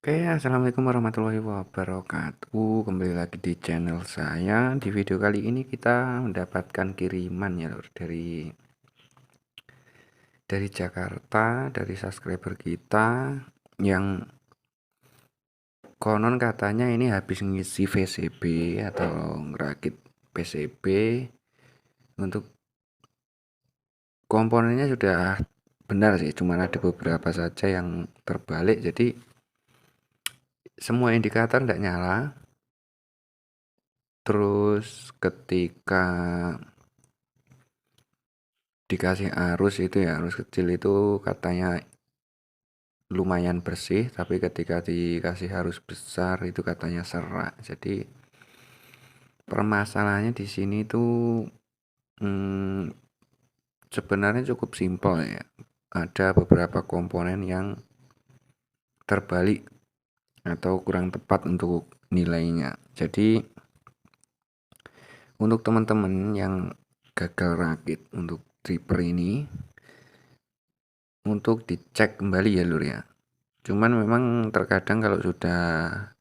Oke, assalamualaikum warahmatullahi wabarakatuh. Kembali lagi di channel saya. Di video kali ini kita mendapatkan kiriman ya lur dari Jakarta, dari subscriber kita yang konon katanya ini habis ngisi VCB atau ngerakit PCB. Untuk komponennya sudah benar sih, cuman ada beberapa saja yang terbalik. Jadi semua indikator tidak nyala. Terus ketika dikasih arus itu ya, arus kecil itu katanya lumayan bersih, tapi ketika dikasih arus besar itu katanya serak. Jadi permasalahannya di sini tuh sebenarnya cukup simpel ya. Ada beberapa komponen yang terbalik atau kurang tepat untuk nilainya. Jadi untuk teman-teman yang gagal rakit untuk tripper ini, untuk dicek kembali ya lur ya. Cuman memang terkadang kalau sudah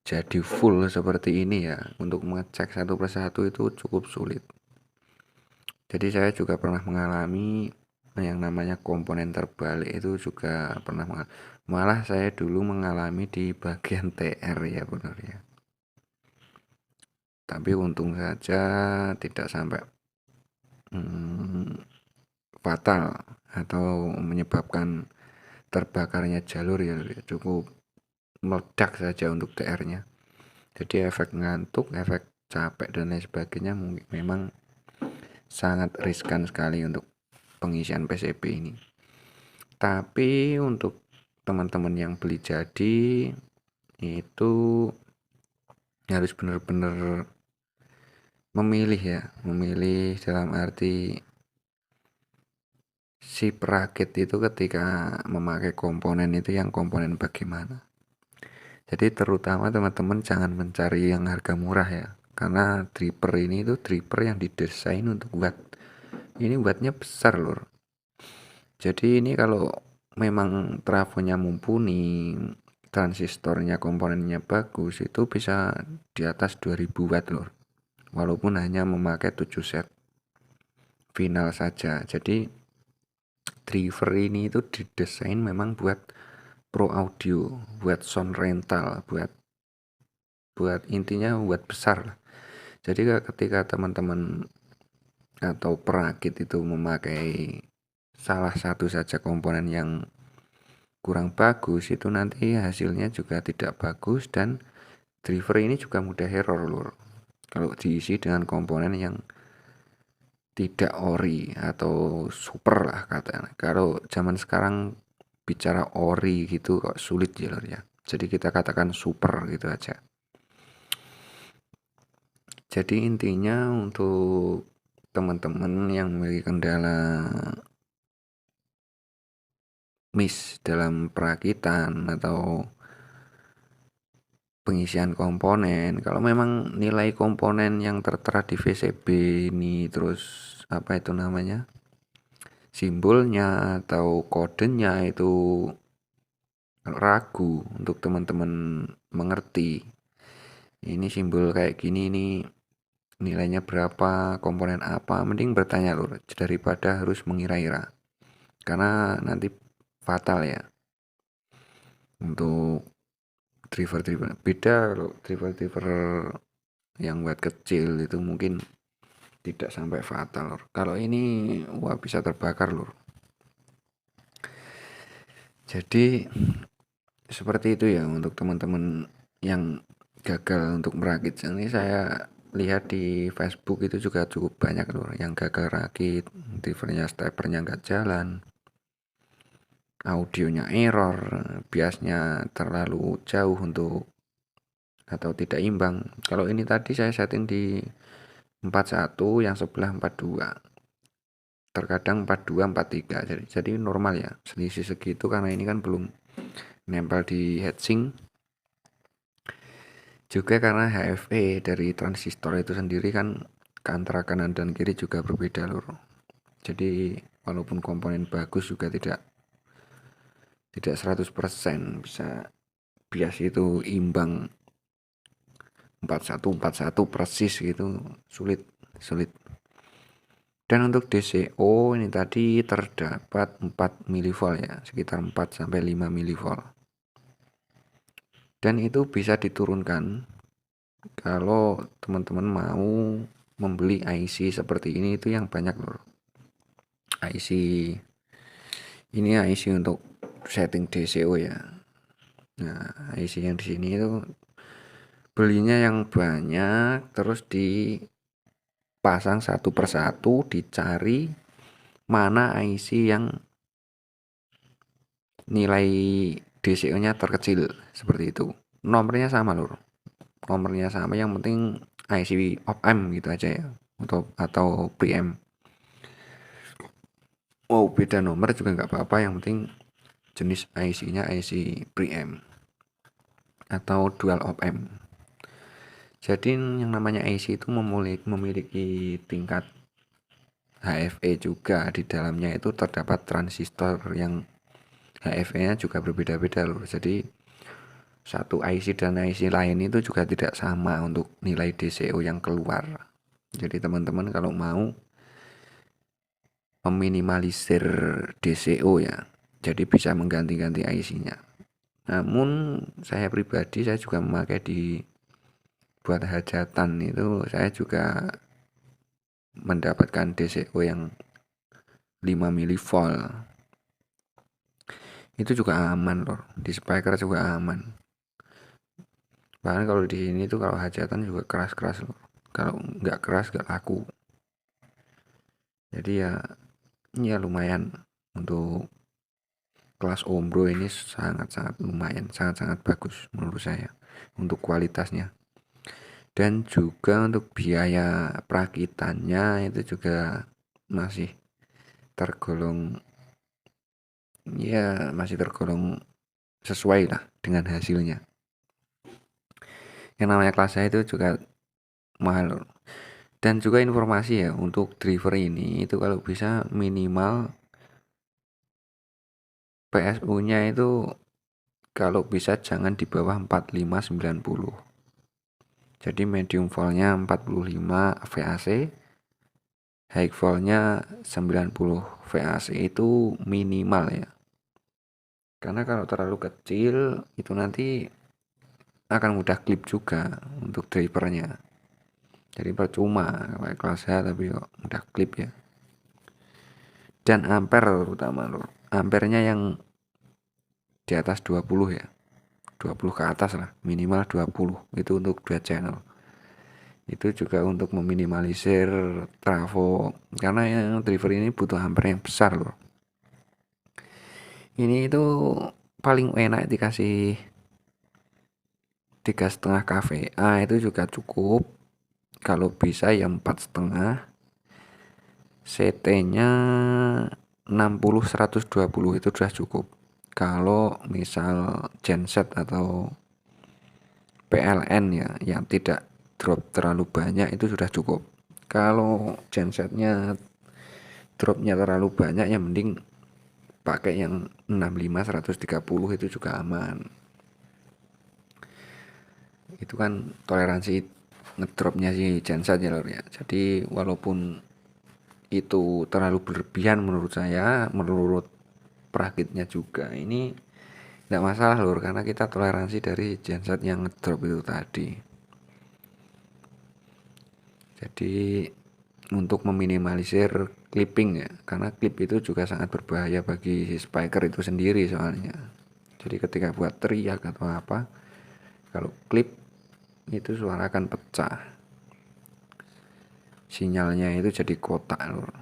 jadi full seperti ini ya, untuk mengecek satu persatu itu cukup sulit. Jadi saya juga pernah mengalami yang namanya komponen terbalik itu juga pernah malah saya dulu mengalami di bagian TR ya benar ya. Tapi untung saja tidak sampai fatal atau menyebabkan terbakarnya jalur ya, cukup meledak saja untuk TR-nya. Jadi efek ngantuk, efek capek dan lain sebagainya memang sangat riskan sekali untuk pengisian PCB ini. Tapi untuk teman-teman yang beli jadi itu harus benar-benar memilih ya, memilih dalam arti si perakit itu ketika memakai komponen itu yang komponen bagaimana. Jadi terutama teman-teman jangan mencari yang harga murah ya, karena dripper ini itu dripper yang didesain untuk watt. Ini wattnya besar lur. Jadi ini kalau memang trafonya mumpuni, transistornya komponennya bagus, itu bisa di atas 2000 watt lur. Walaupun hanya memakai 7 set final saja. Jadi driver ini itu didesain memang buat pro audio, buat sound rental, buat intinya buat besar lah. Jadi ketika teman-teman atau perakit itu memakai salah satu saja komponen yang kurang bagus, itu nanti hasilnya juga tidak bagus dan driver ini juga mudah error lur. Kalau diisi dengan komponen yang tidak ori atau super lah katanya. Kalau zaman sekarang bicara ori gitu kok sulit ya lur ya. Jadi kita katakan super gitu aja. Jadi intinya untuk teman-teman yang memiliki kendala miss dalam perakitan atau pengisian komponen, kalau memang nilai komponen yang tertera di VCB ini terus apa itu namanya, simbolnya atau kodenya itu ragu untuk teman-teman mengerti ini simbol kayak gini, ini nilainya berapa, komponen apa, mending bertanya lur daripada harus mengira-ira, karena nanti fatal ya. Untuk driver beda, kalau driver yang buat kecil itu mungkin tidak sampai fatal lur. Kalau ini wah bisa terbakar lur. Jadi seperti itu ya untuk teman-teman yang gagal untuk merakit. Ini saya lihat di Facebook itu juga cukup banyak lur yang gagal rakit, drivernya steppernya nggak jalan, audionya error, biasnya terlalu jauh untuk atau tidak imbang. Kalau ini tadi saya setting di 41, yang sebelah 42, terkadang 42 43, jadi normal ya selisih segitu karena ini kan belum nempel di heatsink. Juga karena HFE dari transistor itu sendiri kan antara kanan dan kiri juga berbeda lur. Jadi walaupun komponen bagus juga tidak 100% bisa bias itu imbang 4141 persis gitu, sulit. Dan untuk DCO ini tadi terdapat 4 mV ya, sekitar 4 sampai 5 mV. Dan itu bisa diturunkan kalau teman-teman mau membeli IC seperti ini, itu yang banyak loh. IC ini IC untuk setting DCO ya. Nah, IC yang di sini itu belinya yang banyak, terus dipasang satu persatu, dicari mana IC yang nilai DCO-nya terkecil, seperti itu. Nomornya sama lur, nomornya sama, yang penting IC op-amp gitu aja ya, atau preamp. Mau beda nomor juga nggak apa-apa, yang penting jenis IC-nya IC preamp atau dual op-amp. Jadi yang namanya IC itu memiliki tingkat HFE juga. Di dalamnya itu terdapat transistor yang HFE-nya juga berbeda-beda loh. Jadi satu IC dan IC lain itu juga tidak sama untuk nilai DCO yang keluar. Jadi teman-teman kalau mau meminimalisir DCO ya, jadi bisa mengganti-ganti IC-nya. Namun saya pribadi, saya juga memakai buat hajatan itu, saya juga mendapatkan DCO yang 5 mV. Itu juga aman loh, di speaker juga aman. Bahkan kalau di sini tuh kalau hajatan juga keras-keras loh. Kalau nggak keras nggak laku. Jadi ya lumayan untuk kelas ombro ini, sangat-sangat lumayan, sangat-sangat bagus menurut saya untuk kualitasnya. Dan juga untuk biaya perakitannya itu juga masih tergolong sesuai lah dengan hasilnya. Yang namanya kelas A itu juga mahal. Dan juga informasi ya, untuk driver ini itu kalau bisa minimal PSU nya itu kalau bisa jangan di bawah 4590. Jadi medium voltnya 45 VAC, high voltnya 90 VAC itu minimal ya. Karena kalau terlalu kecil itu nanti akan mudah klip juga untuk drivernya. Jadi percuma kayak kelas A tapi kok mudah klip ya. Dan ampere terutama lur, ampernya yang di atas 20 ya, 20 ke atas lah, minimal 20 itu untuk 2 channel. Itu juga untuk meminimalisir trafo, karena yang driver ini butuh ampere yang besar loh. Ini itu paling enak dikasih 3,5 kVA itu juga cukup. Kalau bisa ya 4,5. CT nya 60 120 itu sudah cukup. Kalau misal genset atau PLN ya yang tidak drop terlalu banyak itu sudah cukup. Kalau gensetnya dropnya terlalu banyak ya mending pakai yang 65 130 itu juga aman. Itu kan toleransi ngedropnya si genset ya lor ya. Jadi walaupun itu terlalu berlebihan menurut saya, menurut perakitnya juga, ini tidak masalah lor, karena kita toleransi dari genset yang ngedrop itu tadi. Jadi untuk meminimalisir clipping ya, karena clip itu juga sangat berbahaya bagi si speaker itu sendiri soalnya. Jadi ketika buat teriak atau apa, kalau clip itu suara akan pecah, sinyalnya itu jadi kotak lor.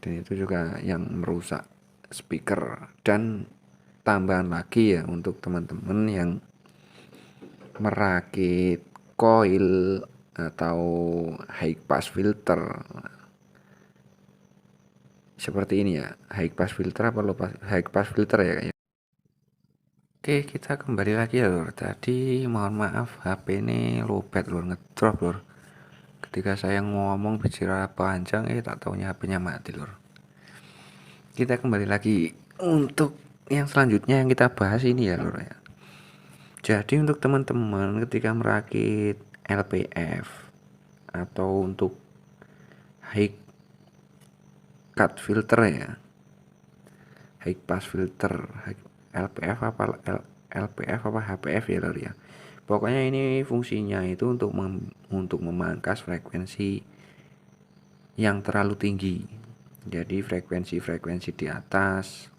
Dan itu juga yang merusak speaker. Dan tambahan lagi ya untuk teman-teman yang merakit coil atau high pass filter seperti ini ya, high pass filter apa low pass, high pass filter ya kayaknya. Oke, kita kembali lagi ya lor. Tadi mohon maaf HP ini lowbat lor, ngedrop lor. Ketika saya ngomong bicara panjang tak taunya HP-nya mati lor. Kita kembali lagi untuk yang selanjutnya yang kita bahas ini ya lor ya. Jadi untuk teman-teman ketika merakit LPF atau untuk high cut filter ya, high pass filter, LPF apa LPF apa HPF ya lor ya. Pokoknya ini fungsinya itu untuk memangkas frekuensi yang terlalu tinggi. Jadi frekuensi di atas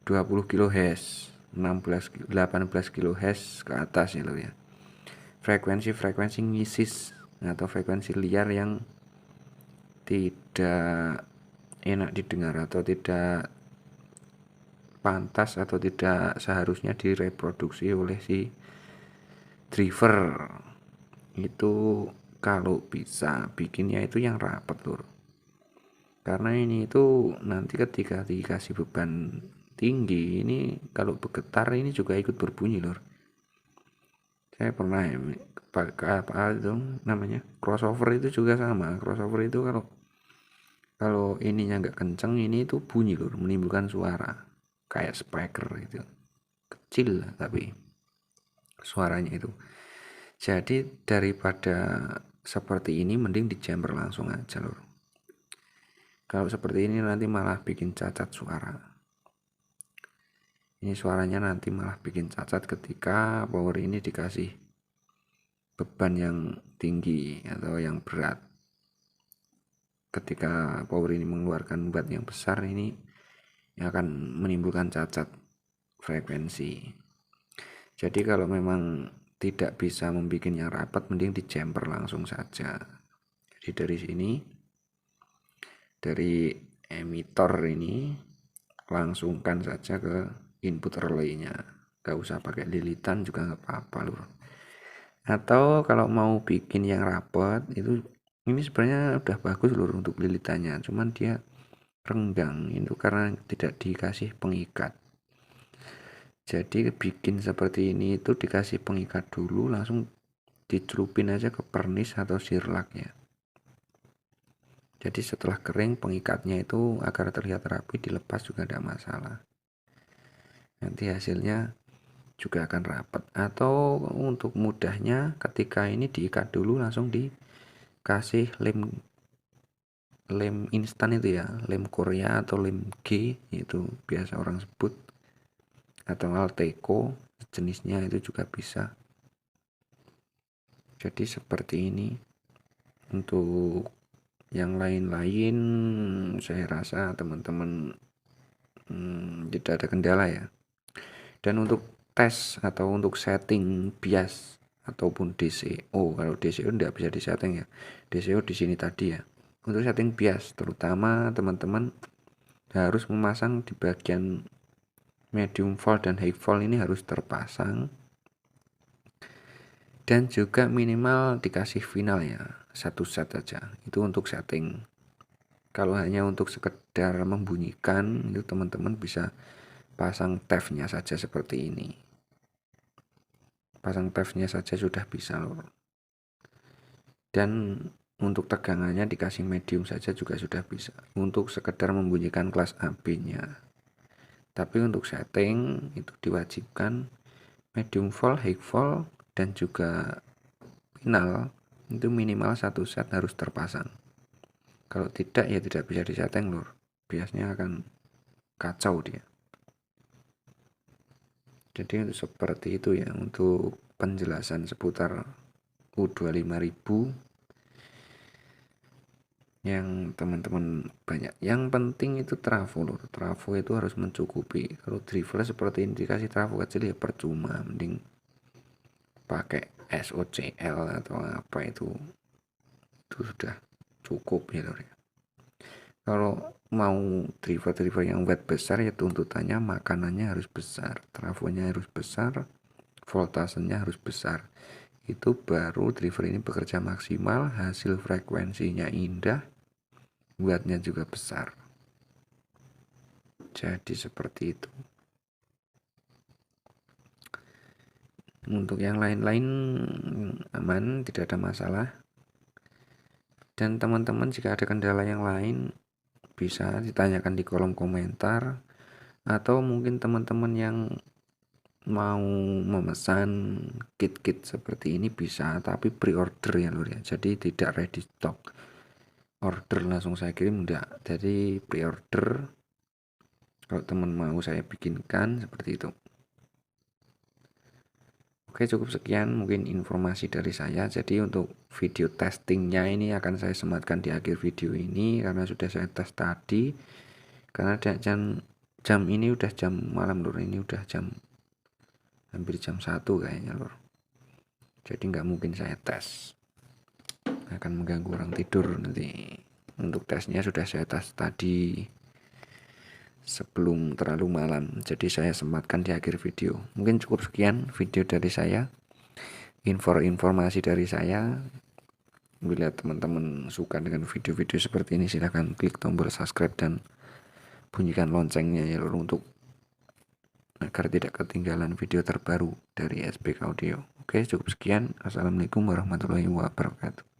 20 kHz, 16 18 kHz ke atas ya lor ya. Frekuensi ngisis atau frekuensi liar yang tidak enak didengar atau tidak pantas atau tidak seharusnya direproduksi oleh si driver. Itu kalau bisa bikinnya itu yang rapat lur, karena ini itu nanti ketika dikasih beban tinggi ini kalau bergetar ini juga ikut berbunyi lur. Saya pernah ya pakai apa itu namanya crossover, itu juga sama. Crossover itu kalau ininya nggak kenceng ini itu bunyi lur, menimbulkan suara kayak speaker itu, kecil tapi suaranya itu. Jadi daripada seperti ini mending di jumper langsung aja lur. Kalau seperti ini nanti malah bikin cacat suara. Ini suaranya nanti malah bikin cacat ketika power ini dikasih beban yang tinggi atau yang berat. Ketika power ini mengeluarkan beban yang besar ini akan menimbulkan cacat frekuensi. Jadi kalau memang tidak bisa membuat yang rapat mending di jumper langsung saja. Jadi dari sini, dari emitter ini langsungkan saja ke input relaynya, gak usah pakai lilitan juga gak apa-apa lur. Atau kalau mau bikin yang rapat itu, ini sebenarnya udah bagus lur untuk lilitannya, cuman dia renggang itu karena tidak dikasih pengikat. Jadi bikin seperti ini itu dikasih pengikat dulu, langsung dicelupin aja ke pernis atau sirlak ya. Jadi setelah kering pengikatnya itu agar terlihat rapi, dilepas juga tidak masalah. Nanti hasilnya juga akan rapat. Atau untuk mudahnya ketika ini diikat dulu langsung dikasih lem instan itu ya, lem Korea atau lem G itu biasa orang sebut, atau Alteco jenisnya itu juga bisa. Jadi seperti ini. Untuk yang lain-lain saya rasa teman-teman tidak ada kendala ya. Dan untuk tes atau untuk setting bias ataupun DCO, kalau DCO tidak bisa disetting ya, DCO di sini tadi ya. Untuk setting bias terutama teman-teman harus memasang di bagian medium volt dan high volt ini harus terpasang, dan juga minimal dikasih final ya, satu set aja itu untuk setting. Kalau hanya untuk sekedar membunyikan itu teman-teman bisa pasang tefnya saja seperti ini, pasang tefnya saja sudah bisa loh. Dan untuk tegangannya dikasih medium saja juga sudah bisa untuk sekedar membunyikan kelas AB nya. Tapi untuk setting itu diwajibkan medium volt, high volt, dan juga final itu minimal satu set harus terpasang. Kalau tidak ya tidak bisa disetting lur, biasanya akan kacau dia. Jadi untuk seperti itu ya untuk penjelasan seputar U25000 yang teman-teman banyak. Yang penting itu trafo lur, trafo itu harus mencukupi. Kalau driver seperti ini dikasih trafo kecil ya percuma, mending pakai SOCL atau apa itu sudah cukup ya lur ya. Kalau mau driver yang watt besar ya tuntutannya makanannya harus besar, trafonya harus besar, voltasenya harus besar. Itu baru driver ini bekerja maksimal, hasil frekuensinya indah, wattnya juga besar. Jadi seperti itu. Untuk yang lain-lain aman, tidak ada masalah. Dan teman-teman jika ada kendala yang lain bisa ditanyakan di kolom komentar, atau mungkin teman-teman yang mau memesan kit-kit seperti ini bisa, tapi pre-order ya lur ya, jadi tidak ready stock. Order langsung saya kirim enggak, jadi pre-order. Kalau teman mau saya bikinkan seperti itu. Oke, cukup sekian mungkin informasi dari saya. Jadi untuk video testingnya ini akan saya sematkan di akhir video ini karena sudah saya tes tadi. Karena jam ini udah jam malam lur, ini udah hampir jam 1 kayaknya lur. Jadi nggak mungkin saya tes, akan mengganggu orang tidur nanti. Untuk tesnya sudah saya tes tadi sebelum terlalu malam, jadi saya sematkan di akhir video. Mungkin cukup sekian video dari saya, informasi dari saya. Bila teman-teman suka dengan video-video seperti ini, silahkan klik tombol subscribe dan bunyikan loncengnya ya lur, untuk agar tidak ketinggalan video terbaru dari SBK Audio. Oke, cukup sekian. Assalamualaikum warahmatullahi wabarakatuh.